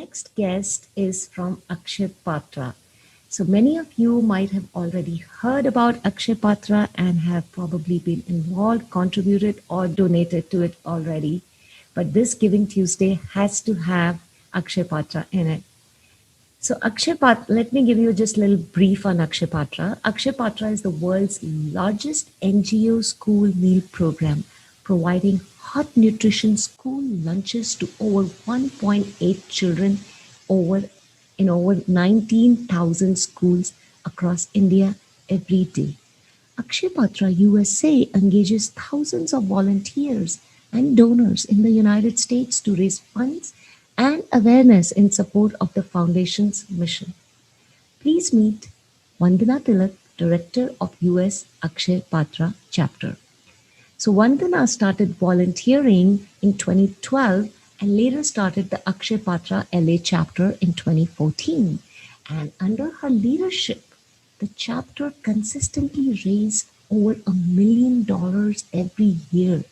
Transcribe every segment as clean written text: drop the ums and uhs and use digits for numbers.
next guest is from Akshay Patra. So many of you might have already heard about Akshay Patra and have probably been involved, contributed, or donated to it already. But this Giving Tuesday has to have Akshay Patra in it. So Akshay Patra, let me give you just a little brief on Akshay Patra. Akshay Patra is the world's largest NGO school meal program, providing hot nutrition school lunches to over 1.8 children over in over 19,000 schools across India every day. Akshay Patra USA engages thousands of volunteers and donors in the United States to raise funds and awareness in support of the foundation's mission. Please meet Vandana Tilak, Director of US Akshay Patra Chapter. So Vandana started volunteering in 2012 and later started the Akshay Patra LA chapter in 2014. And under her leadership, the chapter consistently raised over $1 million every year.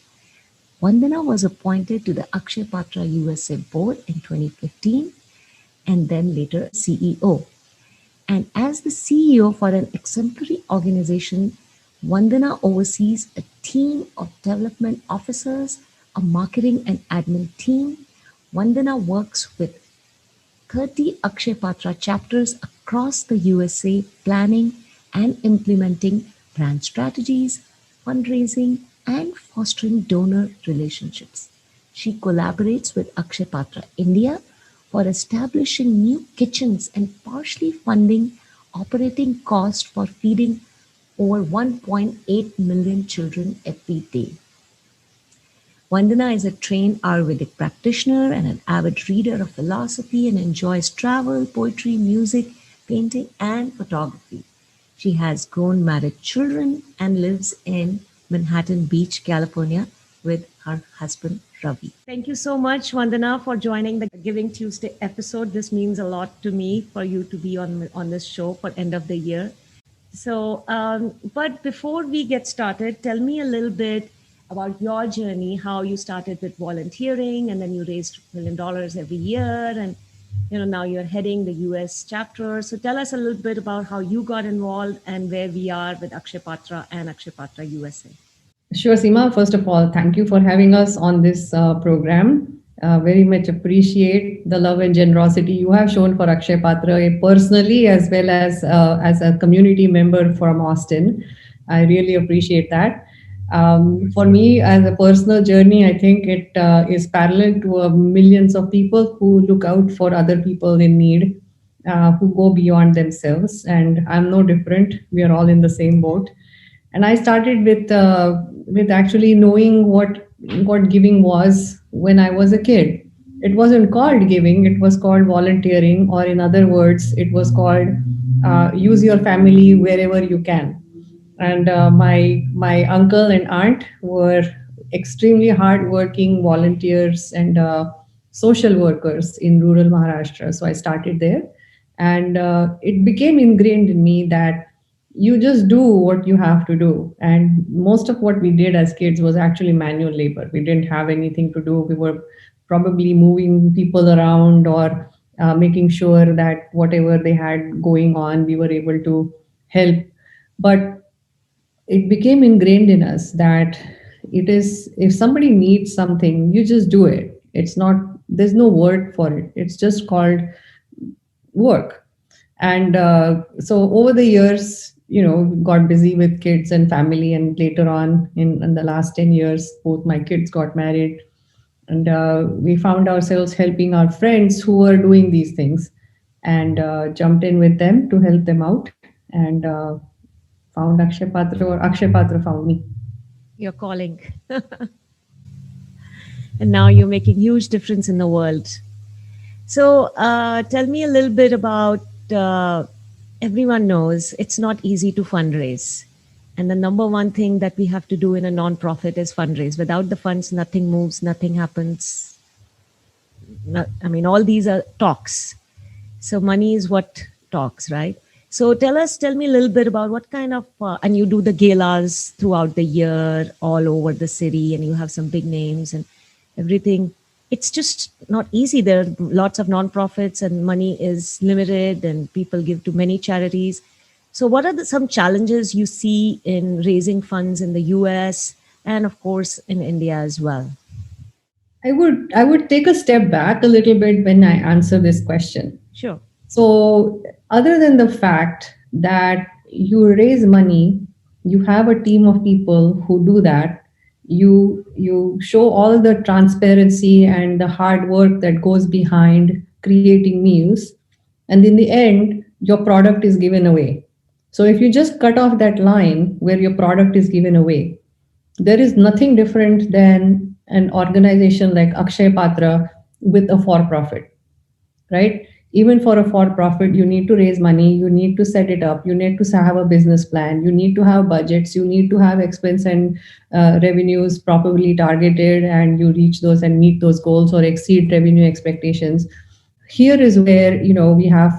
Vandana was appointed to the Akshay Patra USA board in 2015 and then later CEO. And as the CEO for an exemplary organization, Vandana oversees a team of development officers, a marketing and admin team. Vandana works with 30 Akshay Patra chapters across the USA, planning and implementing brand strategies, fundraising, and fostering donor relationships. She collaborates with Akshay Patra India for establishing new kitchens and partially funding operating costs for feeding over 1.8 million children every day. Vandana is a trained Ayurvedic practitioner and an avid reader of philosophy and enjoys travel, poetry, music, painting, and photography. She has grown married children and lives in Manhattan Beach, California with her husband Ravi. Thank you so much, Vandana, for joining the Giving Tuesday episode. This means a lot to me for you to be on this show for end of the year. But before we get started, tell me a little bit about your journey, how you started with volunteering and then you raised $1 million every year. And, now you're heading the US chapter. So tell us a little bit about how you got involved and where we are with Akshay Patra and Akshay Patra USA. Sure, Seema. First of all, thank you for having us on this program. Very much appreciate the love and generosity you have shown for Akshay Patra personally as a community member from Austin. I really appreciate that. For me, as a personal journey, I think it is parallel to millions of people who look out for other people in need, who go beyond themselves. And I'm no different. We are all in the same boat. And I started with actually knowing what giving was when I was a kid. It wasn't called giving; it was called volunteering, or in other words, it was called use your family wherever you can. And my uncle and aunt were extremely hardworking volunteers and social workers in rural Maharashtra. So I started there, and it became ingrained in me that you just do what you have to do. And most of what we did as kids was actually manual labor. We didn't have anything to do. We were probably moving people around or making sure that whatever they had going on, we were able to help. But it became ingrained in us that it is, if somebody needs something, you just do it. It's not, there's no word for it. It's just called work. And so over the years, got busy with kids and family. And later on, in the last 10 years, both my kids got married. And we found ourselves helping our friends who were doing these things, and jumped in with them to help them out. And found Akshay Patra, or Akshay Patra found me. You're calling. And now you're making huge difference in the world. So tell me a little bit about, everyone knows it's not easy to fundraise. And the number one thing that we have to do in a nonprofit is fundraise. Without the funds, nothing moves, nothing happens. All these are talks. So money is what talks, right? So tell me a little bit about what kind of, and you do the galas throughout the year all over the city, and you have some big names and everything. it's just not easy. There are lots of nonprofits and money is limited and people give to many charities. So what are some challenges you see in raising funds in the US and of course in India as well? I would take a step back a little bit when I answer this question. Sure. So, other than the fact that you raise money, you have a team of people who do that. You show all the transparency and the hard work that goes behind creating meals, and in the end, your product is given away. So, if you just cut off that line where your product is given away, there is nothing different than an organization like Akshay Patra with a for profit, right? Even for a for profit, you need to raise money, you need to set it up, you need to have a business plan, you need to have budgets, you need to have expense and revenues properly targeted, and you reach those and meet those goals or exceed revenue expectations. Here is where we have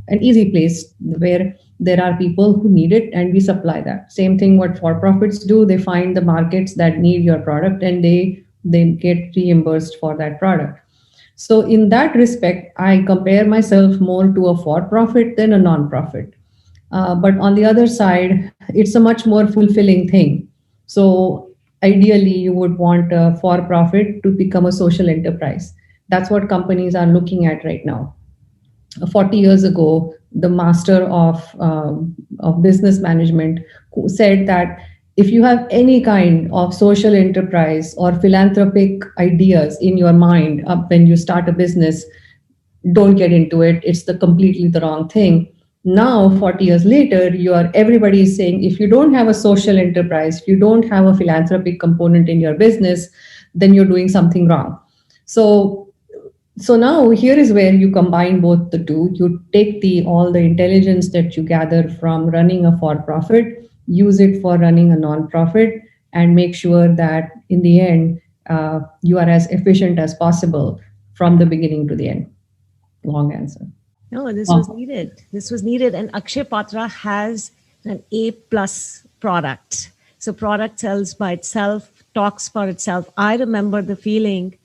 an easy place where there are people who need it and we supply that. Same thing what for profits do, they find the markets that need your product and they get reimbursed for that product. So in that respect, I compare myself more to a for profit than a non-profit. But on the other side, it's a much more fulfilling thing. So ideally, you would want a for profit to become a social enterprise. That's what companies are looking at right now. 40 years ago, the master of business management who said that if you have any kind of social enterprise or philanthropic ideas in your mind when you start a business, don't get into it. It's the completely the wrong thing. Now, 40 years later, everybody is saying if you don't have a social enterprise, if you don't have a philanthropic component in your business, then you're doing something wrong. So now here is where you combine both the two. You take the all the intelligence that you gather from running a for profit, use it for running a non-profit, and make sure that in the end you are as efficient as possible from the beginning to the end. Long answer. No, this was Oh, needed. This was needed. And Akshay Patra has an A plus product. So product sells by itself, talks for itself. I remember the feeling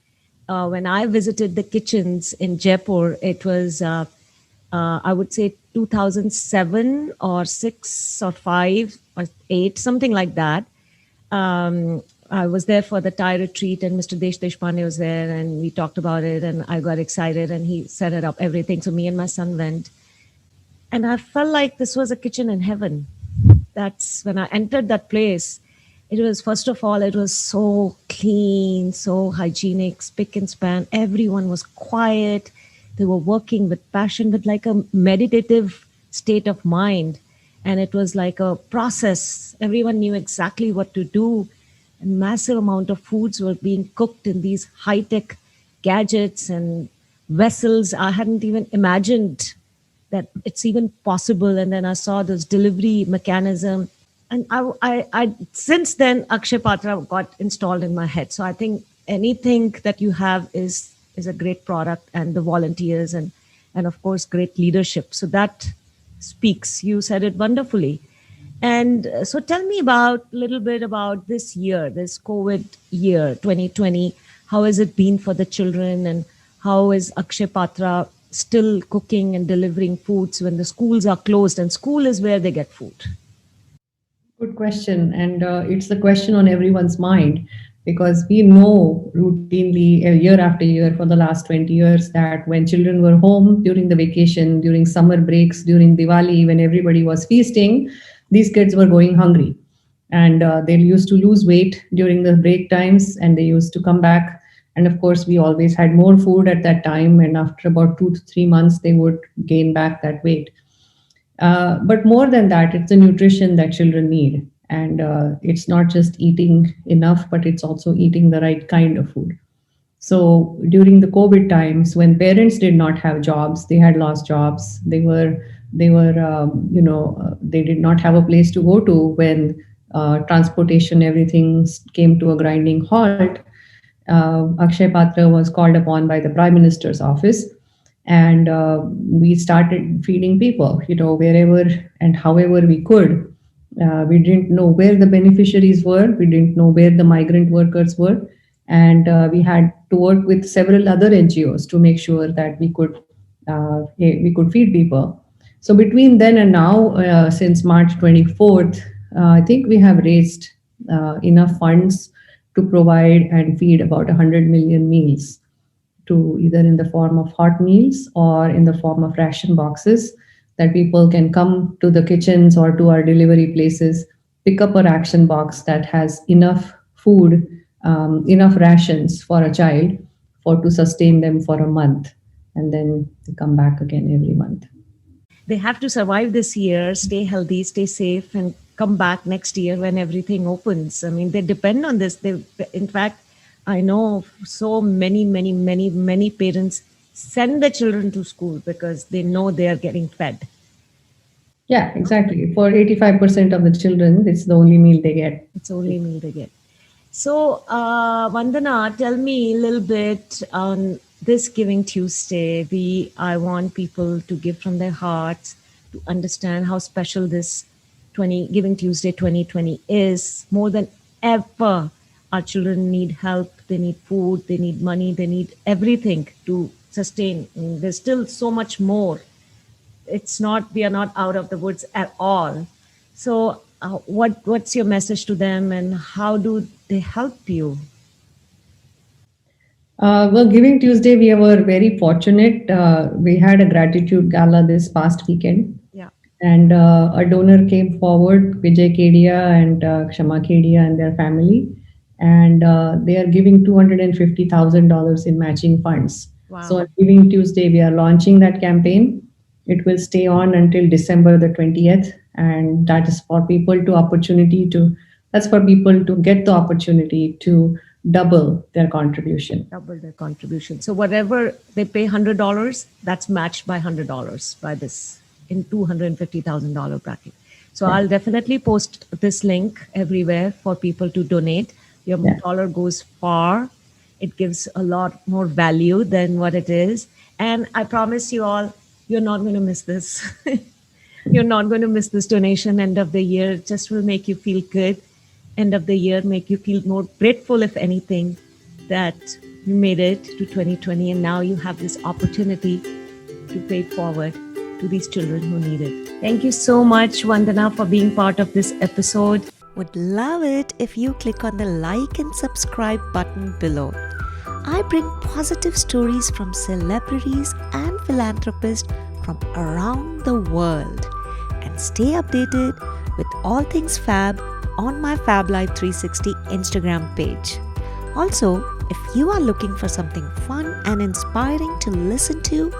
when I visited the kitchens in Jaipur. It was, I would say, 2007 or 6 or 5 or 8, something like that. I was there for the Thai retreat, and Mr. Deshpande was there, and we talked about it, and I got excited, and he set it up, everything. So me and my son went, and I felt like this was a kitchen in heaven. That's when I entered that place. It was, first of all, it was so clean, so hygienic, spick and span. Everyone was quiet. They were working with passion, with like a meditative state of mind. And it was like a process. Everyone knew exactly what to do. And massive amount of foods were being cooked in these high-tech gadgets and vessels. I hadn't even imagined that it's even possible. And then I saw this delivery mechanism, and since then Akshay Patra got installed in my head. So I think anything that you have is a great product, and the volunteers and of course great leadership. So that speaks. You said it wonderfully. And so tell me about a little bit about this year, this COVID year, 2020. How has it been for the children, and how is Akshay Patra still cooking and delivering foods when the schools are closed, and school is where they get food? good question. And it's the question on everyone's mind because we know routinely year after year for the last 20 years that when children were home during the vacation, during summer breaks, during Diwali, when everybody was feasting, these kids were going hungry. And they used to lose weight during the break times and they used to come back. And of course, we always had more food at that time. And after about 2 to 3 months, they would gain back that weight. But more than that, it's the nutrition that children need. And it's not just eating enough, but it's also eating the right kind of food. So during the COVID times, when parents did not have jobs, they had lost jobs. They did not have a place to go to when transportation, everything came to a grinding halt. Akshay Patra was called upon by the Prime Minister's office, and we started feeding people, wherever and however we could. We didn't know where the beneficiaries were. We didn't know where the migrant workers were. And we had to work with several other NGOs to make sure that we could feed people. So between then and now, since March 24th, I think we have raised enough funds to provide and feed about 100 million meals, to either in the form of hot meals or in the form of ration boxes, that people can come to the kitchens or to our delivery places, pick up a ration box that has enough food, enough rations for a child for to sustain them for a month, and then they come back again every month. They have to survive this year, stay healthy, stay safe, and come back next year when everything opens. I mean, they depend on this. They, in fact, I know so many parents send their children to school because they know they are getting fed. Yeah, exactly. For 85% of the children, it's the only meal they get. It's only meal they get. So, Vandana, tell me a little bit on this Giving Tuesday. I want people to give from their hearts to understand how special this Giving Tuesday 2020 is. More than ever, our children need help. They need food. They need money. They need everything to sustain. I mean, there's still so much more. It's not, we are not out of the woods at all. So what's your message to them, and how do they help you? Well, Giving Tuesday, we were very fortunate. We had a gratitude gala this past weekend, Yeah. and a donor came forward, Vijay Kedia and Kshama Kedia and their family, and they are giving $250,000 in matching funds. Wow. So on Giving Tuesday, we are launching that campaign. It will stay on until December the 20th, and that is for people to opportunity to. That's for people to get the opportunity to double their contribution. Double their contribution. So whatever they pay $100, that's matched by $100 by this in $250,000 bracket. So I'll definitely post this link everywhere for people to donate. Your dollar goes far. It gives a lot more value than what it is. And I promise you all, you're not going to miss this. You're not going to miss this donation end of the year. It just will make you feel good. End of the year, make you feel more grateful, if anything, that you made it to 2020 and now you have this opportunity to pay forward to these children who need it. Thank you so much, Vandana, for being part of this episode. Would love it if you click on the like and subscribe button below. I bring positive stories from celebrities and philanthropists from around the world, and stay updated with all things fab on my Fab Life 360 Instagram page. Also, if you are looking for something fun and inspiring to listen to,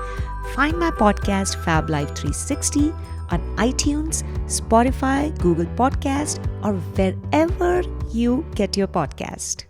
find my podcast Fab Life 360 on iTunes, Spotify, Google Podcast, or wherever you get your podcast.